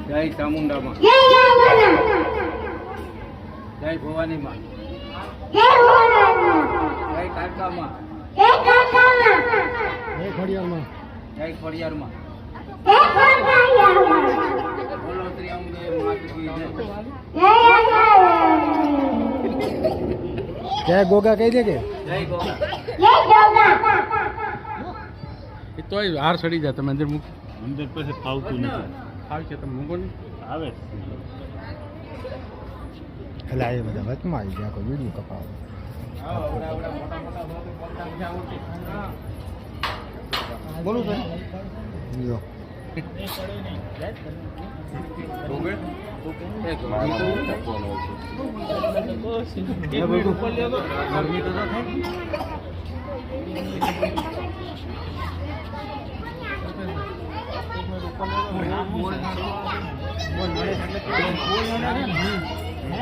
જય ચામુંડા માં, જય ભવાની માં, જય કાકા માં, જય ખોડિયાર માં, જય ખોડિયાર માં, બોલો શ્રી અંબે માત કી જય. જય ગોગા કહી દે કે જય ગોગા. એ તોય હાર સડી જાય. તમે અંદર મૂક, અંદર પછી ફાવતું નથી. આવશે તમે મૂકો ને આવે એટલે આ બધા વચમાં આવી ગયા કોઈ વિડીયો કપાવો. બોલું છે જો ગરમી તો થાય.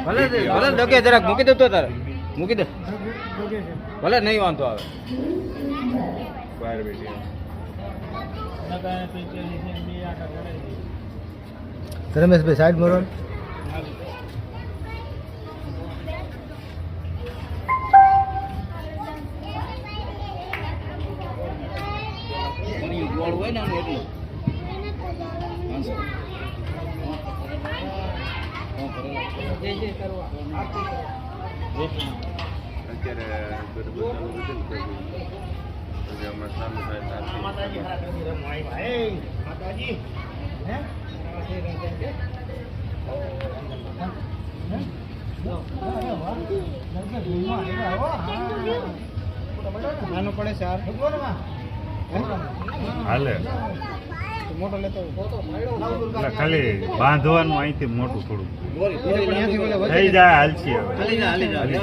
ભલે ભલે ડકે જરાક મૂકી દે તો તારે મૂકી દે ભલે નહીં વાંધો આવે. રમેશભાઈ સાઈડ મરો. ગોળ હોય ને એટલું નાનો પડે ચાર હાલે મોટો લેતો એટલે ખાલી બાંધવાનું અહીંથી મોટું થોડું થઈ જાય. હાલશી હવે હાલી જાય.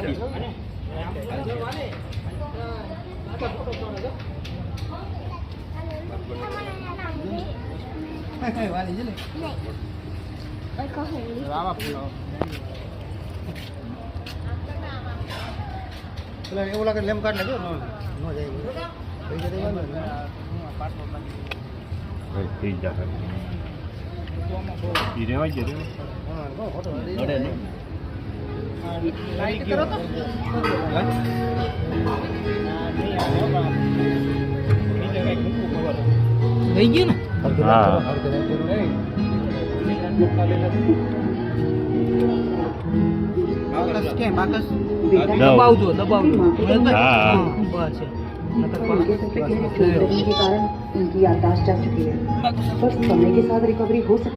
એવું લાગે લેમ કાઢ નાખ્યો ન જાય થઈ જાય. ઈ રેવાય છે થઈ ગયું ને. હા દબાવજો દબાવજો. हाँ। બસ છે. के कारण उनकी याददाश्त जा चुकी है पर समय के साथ रिकवरी हो सकती है।